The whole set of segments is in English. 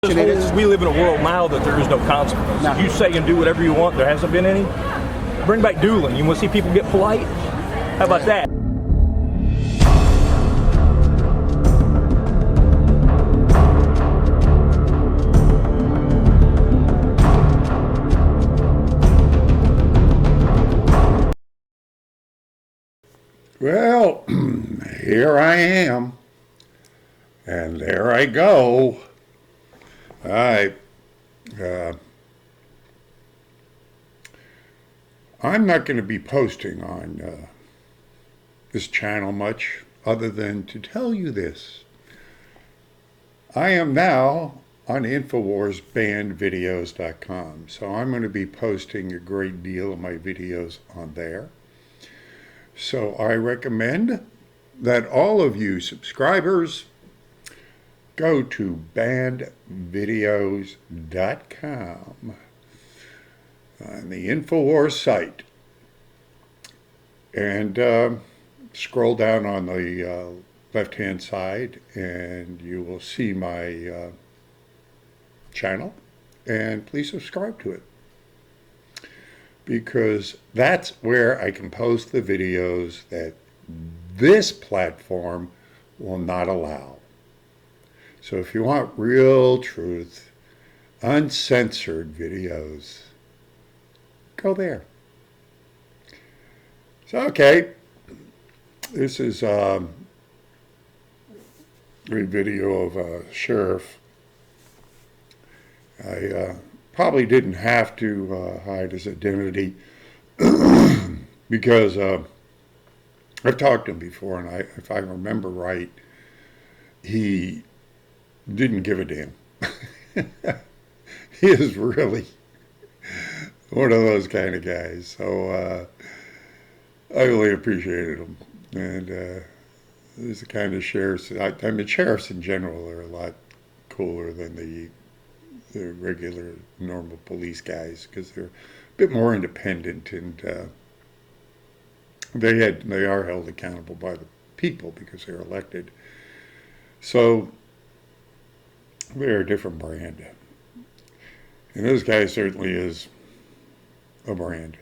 We live in a world now that there is no consequence. No. You say and do whatever you want, there hasn't been any. Bring back dueling. You want to see people get polite? How about that? Well, here I am, and there I go. I'm not going to be posting on this channel much other than to tell you this. I am now on InfoWarsBannedVideos.com, so I'm going to be posting a great deal of my videos on there. So I recommend that all of you subscribers go to bannedvideos.com on the InfoWars site and scroll down on the left-hand side and you will see my channel, and please subscribe to it, because that's where I can post the videos that this platform will not allow. So if you want real truth, uncensored videos, go there. So, okay, this is a video of a sheriff. I probably didn't have to hide his identity because I've talked to him before, and if I remember right, he didn't give a damn. He is really one of those kind of guys. So I really appreciated him. And he's the kind of sheriffs, I mean, sheriffs in general are a lot cooler than the regular, normal police guys, because they're a bit more independent, and they are held accountable by the people because they're elected. So they're a different brand. And this guy certainly is a brand.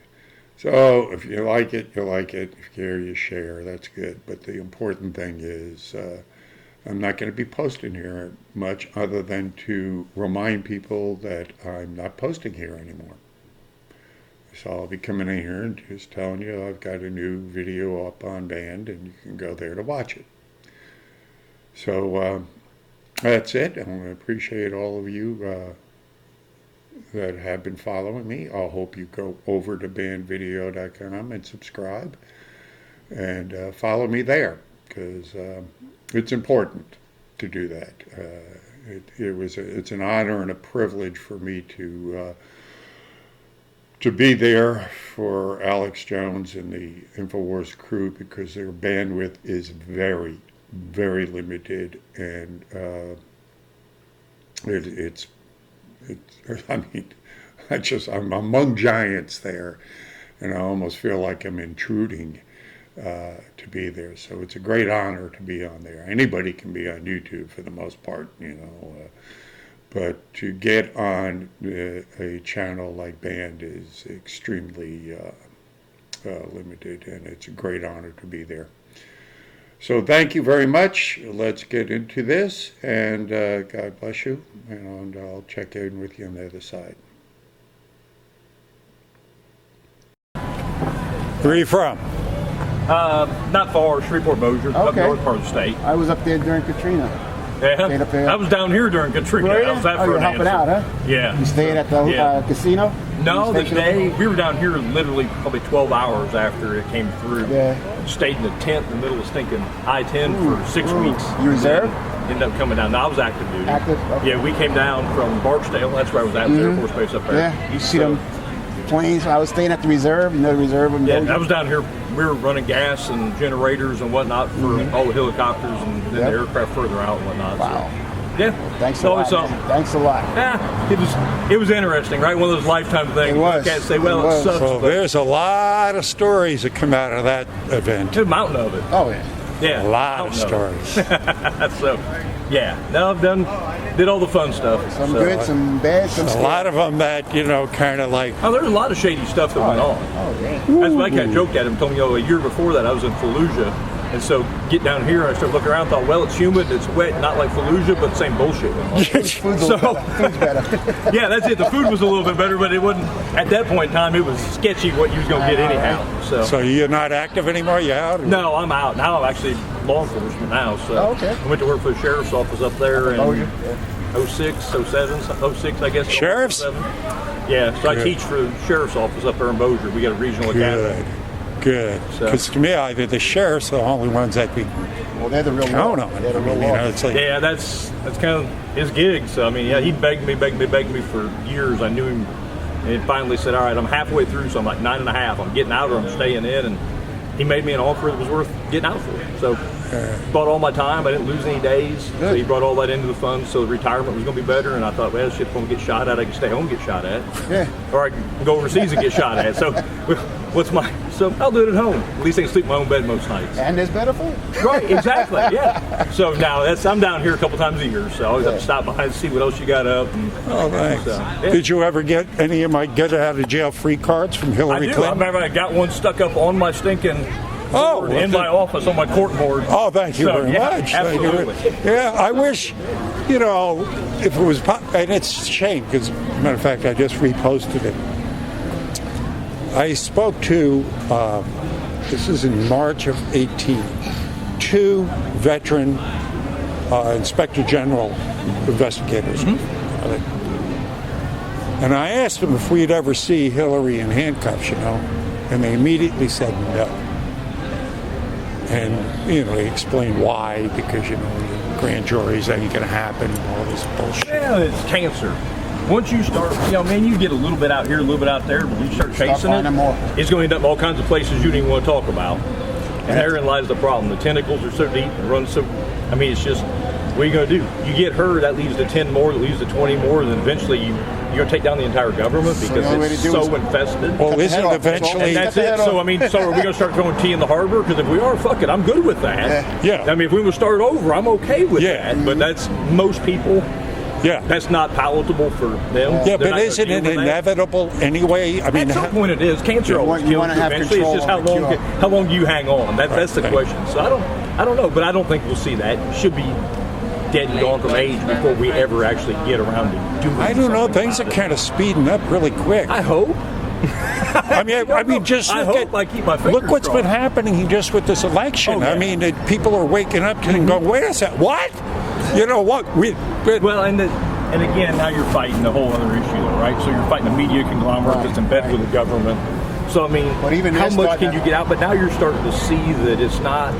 So if you like it, you like it. If you care, you share. That's good. But the important thing is I'm not going to be posting here much other than to remind people that I'm not posting here anymore. So I'll be coming in here and just telling you I've got a new video up on Banned, and you can go there to watch it. So that's it. I want to appreciate all of you that have been following me. I hope you go over to bannedvideo.com and subscribe and follow me there, because it's important to do that. It's an honor and a privilege for me to be there for Alex Jones and the InfoWars crew, because their bandwidth is very, very limited, and I mean, I'm among giants there, and I almost feel like I'm intruding to be there. So it's a great honor to be on there. Anybody can be on YouTube for the most part, you know, but to get on a channel like Banned is extremely limited, and it's a great honor to be there. So thank you very much. Let's get into this, and God bless you, and I'll check in with you on the other side. Where are you from? Not far, Shreveport-Bossier, up Okay. north part of the state. I was up there during Katrina. Stayed up there. I was down here during Katrina. Were you? I was that Oh, for you're an helping answer. out, huh? Yeah. You stayed at the Yeah. casino? No, the You day we were down here literally probably 12 hours after it came through. Yeah. Stayed in a tent in the middle of stinking I-10 for 6 weeks. You reserve? Ended up coming down. No, I was active duty. Active? Okay. Yeah, we came down from Barksdale. That's where I was at, the Air Force Base up there. Yeah, you see them planes. I was staying at the reserve. You know the reserve? Yeah, I was down here. We were running gas and generators and whatnot for all the helicopters and then the aircraft further out and whatnot. Wow. So, yeah. Thanks it's a always lot. something. Man. Thanks a lot. Yeah, it was interesting, right? One of those lifetime things. It was. You can't say, well, It it, was. sucks. So but there's a lot of stories that come out of that event. there's a mountain of it. Oh, yeah. Yeah, A lot I of don't know. stories. So, yeah, no, did all the fun stuff. Some So, good, some bad, some A scary. lot of them that, you know, kind of like, Oh, there's a lot of shady stuff that went on. Oh, yeah. That's why I kind of joked at him, told me, a year before that I was in Fallujah. And so get down here, I started looking around, thought, well, it's humid, it's wet, not like Fallujah, but same bullshit. Food's better. Yeah, that's it. The food was a little bit better, but it wasn't, at that point in time, it was sketchy what you was going to get anyhow. so you're not active anymore? You out? No, I'm out. Now I'm actually law enforcement now. So Oh, okay. I went to work for the sheriff's office up there in Oh, yeah. 06, 07, 06, I guess. Sheriff's? 07. Yeah, so I Good. teach for the sheriff's office up there in Bossier. We got a regional academy. Good. So- Because to me, either the sheriffs are the only ones that we Well, they're the real count law. on. They're the I real mean, you law. know, it's like, Yeah, that's kind of his gig. So I mean, yeah, he begged me for years. I knew him, and he finally said, "All right, I'm halfway through, so I'm like 9.5. I'm getting out or I'm staying in." And he made me an offer that was worth getting out for. So bought all my time. I didn't lose any days. So he brought all that into the fund, so the retirement was going to be better. And I thought, well, shit, if I'm going to get shot at, I can stay home and get shot at, Yeah. or I can go overseas and get shot at. So so I'll do it at home. At least I can sleep in my own bed most nights. And there's better food. Right, exactly, yeah. So now I'm down here a couple times a year, so I always have to stop by and see what else you got up. And, oh, thanks. So, yeah. Did you ever get any of my get out of jail free cards from I Hillary do. I Clinton? remember I got one stuck up on my stinking board in my office on my court board. Oh, thank you So, very yeah, much. Thank you absolutely. Yeah, I wish, you know, if it was, and it's a shame because, matter of fact, I just reposted it. I spoke to, this is in March of 18, 2 veteran Inspector General investigators. And I asked them if we'd ever see Hillary in handcuffs, you know, and they immediately said no. And, you know, they explained why, because, you know, grand juries ain't going to happen, all this bullshit. Yeah, it's cancer. Once you start, man, you get a little bit out here, a little bit out there, but you start chasing finding more. it's going to end up in all kinds of places you didn't even want to talk about. And therein lies the problem. The tentacles are so deep and run so, it's just, what are you going to do? You get her, that leads to 10 more, that leads to 20 more, and then eventually you're going to take down the entire government the because only way it's to do so is infested. Well, the isn't head off. eventually... And that's Cut the it. head So, off. so are we going to start throwing tea in the harbor? Because if we are, fuck it, I'm good with that. Yeah. If we would start over, I'm okay with Yeah. that. But that's most people. Yeah. That's not palatable for them. Yeah, They're but not isn't gonna it deal with that. inevitable anyway? I mean, At some point it is. Cancer You always want- you kills wanna you have eventually. It's control just how of the long cure. how long do you hang on? That's the Right. question. So I don't know, but I don't think we'll see that. Should be dead and gone from age before we ever actually get around to doing I don't know. something Things are about kind of speeding up really quick. I hope. I mean, just I look hope at I keep my fingers look what's been crossed. happening just with this election. Oh, yeah. I mean, people are waking up and going, "Wait a second, what? You know what? Well, and again, now you're fighting a whole other issue, though, right? So you're fighting a media conglomerate Right, that's embedded with the government. So But even how they're much starting can you to- get out? But now you're starting to see that it's not,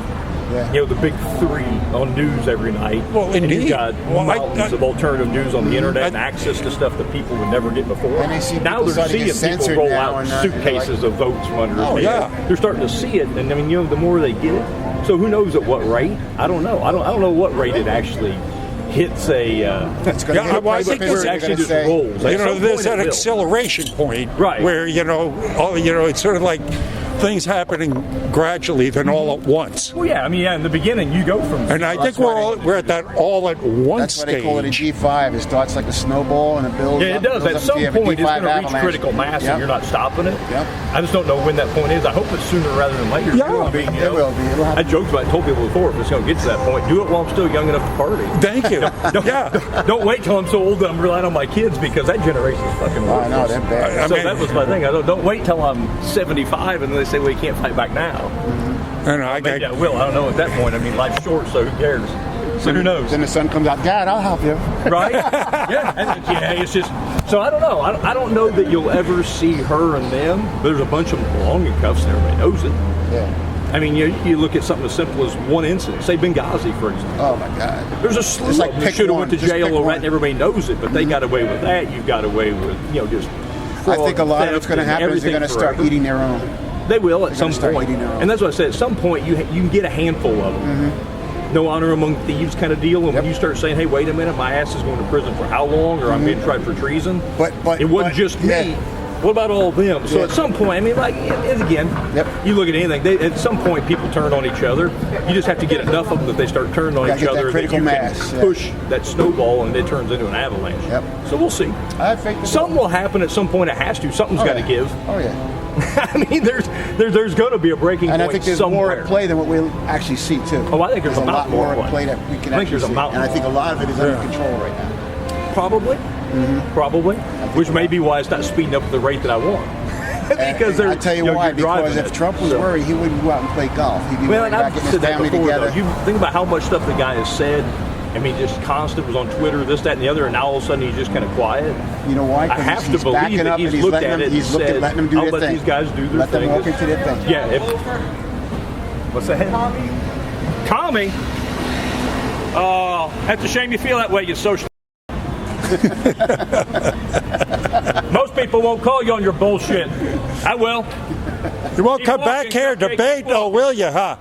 the big 3 on news every night. Well, and indeed. you've got Well, mountains of alternative news on the internet and I- access to stuff that people would never get before. And they see Now people they're starting to get seeing people censored roll now out and, suitcases of votes from under. Oh, his bed. yeah. They're starting to see it, and the more they get it. So who knows at what rate? I don't know. I don't know what rate it actually hits a. It's going to Yeah, well, I think where it's it they're actually going to just say. rolls. You At know, some there's point that it will. acceleration point, Right. where it's sort of like things happening gradually, then all at once. Well, yeah, in the beginning, you go from. And I think That's why we're at that all at once That's why they call it a stage. G5. It starts like a snowball and it builds Yeah, up. it does. builds At up some to you have a point, it's D5 going to reach avalanche. critical mass, Yep. and you're not stopping it. Yep. I just don't know when that point is. I hope it's sooner rather than later. Yeah. You know what I mean? It will be. It'll I happen. joked about it, told people before, if it's going to get to that point, do it while I'm still young enough to party. Thank you. Yeah. Don't wait till I'm so old that I'm relying on my kids, because that generation is fucking Oh, I know, worthless. they're bad. I So mean- that was my thing. Don't wait till I'm 75 and then they say, well, you can't fight back now. And I Maybe I will. I don't know at that point. Life's short, so who cares? So who knows? Then the sun comes out. Dad, I'll help you. Right? Yeah, it's just, so I don't know. I don't know that you'll ever see her and them, but there's a bunch of them belonging cuffs and everybody knows it. Yeah. You look at something as simple as one incident, say Benghazi, for example. Oh, my God. There's a slew Just like of them that pick should have one. went to Just jail pick or one. and everybody knows it, but they got away with that. You've got away with, just I think a lot of theft what's going to and happen is they're going to everything start forever. eating their own. They will at some gonna start point. eating their own. And that's what I said. At some point, you can get a handful of them. No honor among thieves kind of deal. And when you start saying, hey, wait a minute, my ass is going to prison for how long? Or I'm being tried for treason. But it wasn't just me. What about all of them? So Yeah. at some point, I mean, like, and again, Yep. you look at anything, at some point people turn on each other. You just have to get enough of them that they start turning on Gotta each get that other critical you mass, can yeah. push that snowball and it turns into an avalanche. Yep. So we'll see. I have faith in Something will happen at some point. It has to. Something's got to give. Oh yeah. I mean, there's going to be a breaking And I point think there's somewhere. more at play than what we actually see too. Oh, I think there's a a lot mountain more more at at play. play that we can I think actually there's a see. mountain And I think a more. lot of it is under control right now. Probably. Probably. Which may be why it's not speeding up at the rate that I want. Because And I tell you why, because if Trump was worried, he wouldn't go out and play golf. He'd be Well, worried and about I've getting said his that family before, together. though. You think about how much stuff the guy has said. I mean, just constant, was on Twitter, this, that, and the other, and now all of a sudden he's just kind of quiet. You know why? I 'Cause have to he's believe backing that up he's and he's looked letting at them, it he's and looking, said, letting them do I'll their let thing. these guys do their Let thing. them walk into their thing. Yeah. What's that? Tommy? Oh, that's a shame you feel that way, you social. Most people won't call you on your bullshit. I will. You won't Keep come walking, back here and Cupcake, debate, keep though, walking. will you, huh?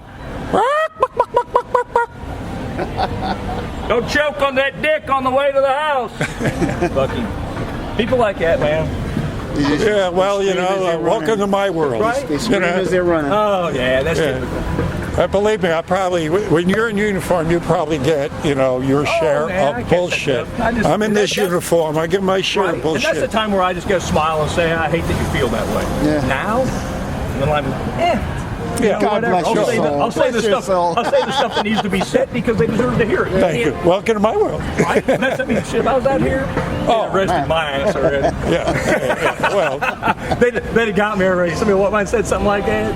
Don't choke on that dick on the way to the house. Fucking people like that, man. Yeah, well, you Scream as know, they're welcome running. to my world. Right? They scream know. as they're running. Oh yeah, that's Yeah. typical. Believe me, I probably, when you're in uniform, you probably get, you know, your share man, I of get bullshit. that stuff. I just- I'm in this that's- uniform. I get my share Right. of And that's the bullshit. time where I just gotta smile and say, I hate that you feel that way. Yeah. Now, then I'm, Yeah. God bless I'll your say, soul. I'll say the Bless your stuff. soul. I'll say the stuff that needs to be said because they deserve to hear it. Thank you. Welcome to my world. Right? And that's, I mean, shit, if I was out here, Oh, arrested man. my ass already. Yeah. Well, They'd have got me already. Somebody might have said something like that.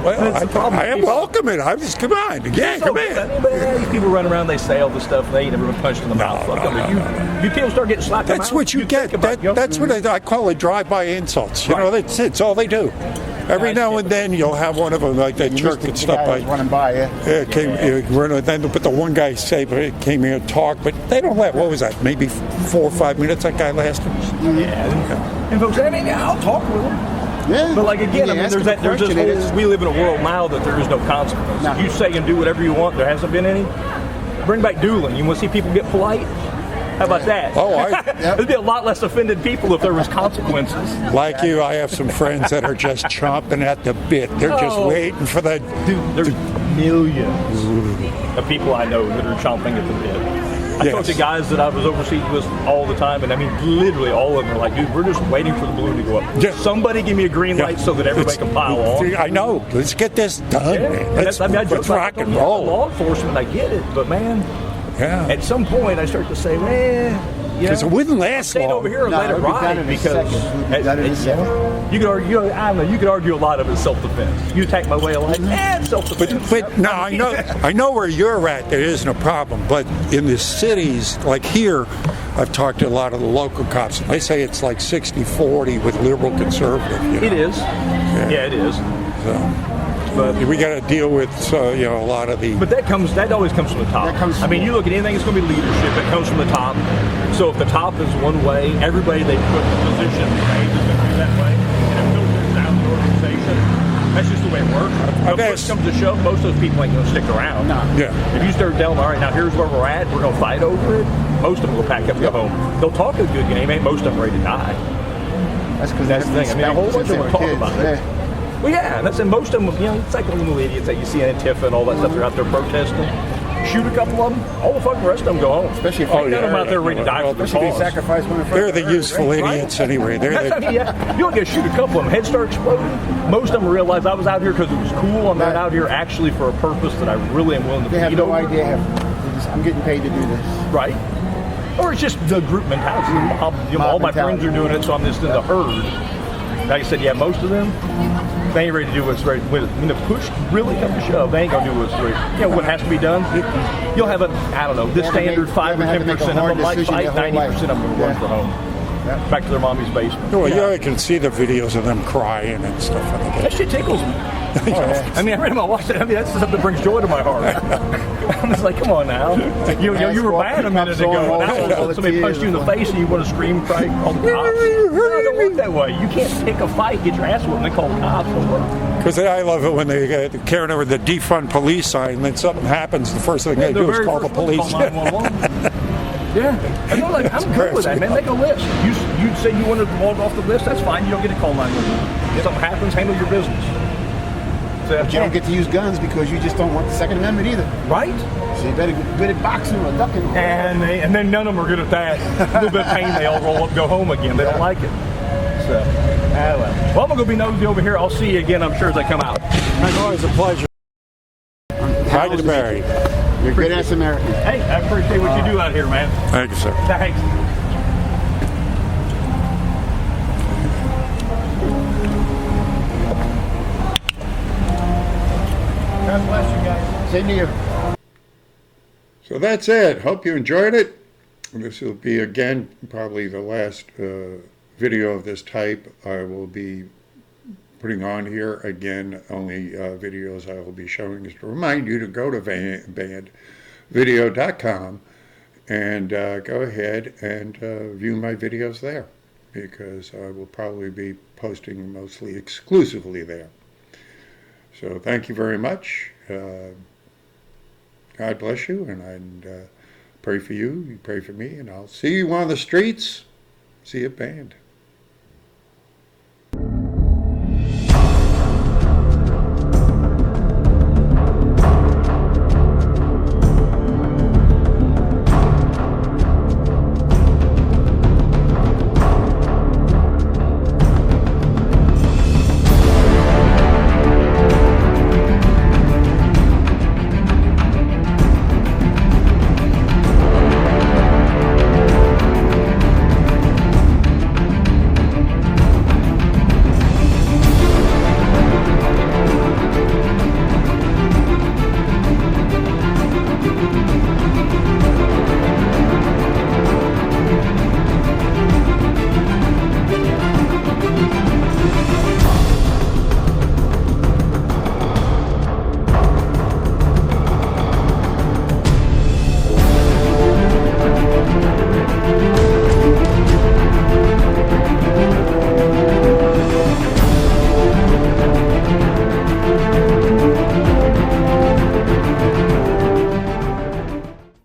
well That's the problem. I am welcoming. I'm just, come on. Yeah, come in. But these people run around, they say all this stuff, they ain't never been punched in the mouth. Fuck no, them. You people start getting slapped in the That's mouth, what you get. think about, That's what I call it drive-by insults. You know, Right. it's all they do. Every now and then you'll have one of them like that You jerk missed it, and the stuff. guy was running by you. Then but the one guy say, came here and talked, but they don't let. What was that? Maybe 4 or 5 minutes that guy lasted. Yeah. And folks say, I mean, yeah, I'll talk with them. Yeah. But like again, I mean, there's this whole, we live in a world now that there is no consequence. No. You say and do whatever you want, there hasn't been any. Bring back dueling. You want to see people get polite? How about that? Oh, There'd be a lot less offended people if there was consequences. like you, I have some friends that are just chomping at the bit. They're just Oh. waiting for the. Dude, there's millions of people I know that are chomping at the bit. I Yes. talk to guys that I was overseas with all the time, and I mean, literally all of them are like, dude, we're just waiting for the balloon to go up. Yeah. Somebody give me a green light so that everybody can pile on. I know. Let's get this done, Yeah. man. And Let's, I joke let's about rock it. and Yeah, roll. Law enforcement, I get it, but man, Yeah. at some point I start to say, man, you 'Cause know, it wouldn't I'm last staying long. over here and No, let it it would be done ride in a because second. It would be done in a second. you could argue. I don't know. You could argue a lot of it's self-defense. You attack my way of life, it's self-defense. But no, I know where you're at. There isn't a problem. But in the cities, like here, I've talked to a lot of the local cops. They say it's like 60-40 with liberal conservative. You know? It is. Yeah, it is. So, But we got to deal with you know, a lot of the. But that always comes from the top. That comes I mean, you look at anything, it's going to be leadership. It comes from the top. So if the top is one way, everybody they put in position is going to be that way, and it filters down the organization. That's just the way it works. When push comes to shove, most of those people ain't going to stick around. No. Yeah. If you start telling them, all right, now here's where we're at, we're going to fight over it, most of them will pack up and go home. They'll talk a good game, ain't most of them ready to die. That's because That's the thing. I mean, a whole bunch of them talk about it. Well, yeah, that's and most of them, you know, it's like the little idiots that you see in Antifa and all that stuff. They're out there protesting. Shoot a couple of them, all the fucking rest of them go home. Especially if None of them out there ready to die for the Especially if cause. they sacrifice one in front They're of the useful idiots anyway. They're That's, I the, mean, yeah, you don't get to shoot a couple of them. Heads start exploding. Most of them realize I was out here because it was cool. I'm not Right. out here actually for a purpose that I really am willing to They have bleed no over. idea. I'm getting paid to do this. Right. Or it's just the group mentality. All my friends are doing it, so I'm just in the herd. Like I said, yeah, most of them, they ain't ready to do what's right. When the push really comes to shove, they ain't gonna do what's right. You know what has to be done? You'll have I don't know, this standard 5 or 10% of them might fight, 90% of them will run for home. Back to their mommy's basement. well, yeah, I can see the videos of them crying and stuff like That that. shit tickles me. I mean, every time I watch it, I mean, that's something that brings joy to my heart. I'm just like, come on now. You were bad a minute ago. And now somebody punched you in the face and you want to scream, cry, call the cops. No, it don't work that way. You can't pick a fight, get your ass whooped, and then call the cops. Because I love it when they carrying over the defund police sign, and then something happens. The first thing they do is call the police. Call 911. Yeah, I know, like, I'm good with that, man. Make a list. You say you wanted to log off the list, that's fine. You don't get to call 911. If something happens, handle your business. So, But you don't get to use guns because you just don't want the Second Amendment either. right? So you better be good at boxing or ducking. And then none of them are good at that. A little bit of pain, they all roll up and go home again. They don't like it. So, well, I'm going to go be nosy over here. I'll see you again, I'm sure, as I come out. It's always a pleasure. Hi to Barry. You're a good ass American. Hey, I appreciate what you do out here, man. Thank you, sir. Thanks. God bless you guys. Same to you. So that's it. Hope you enjoyed it. This will be, again, probably the last video of this type I will be putting on here. Again, only videos I will be showing is to remind you to go to bannedvideo.com and go ahead and view my videos there, because I will probably be posting mostly exclusively there. So thank you very much. God bless you, and pray for you, you pray for me, and I'll see you on the streets. See you, banned.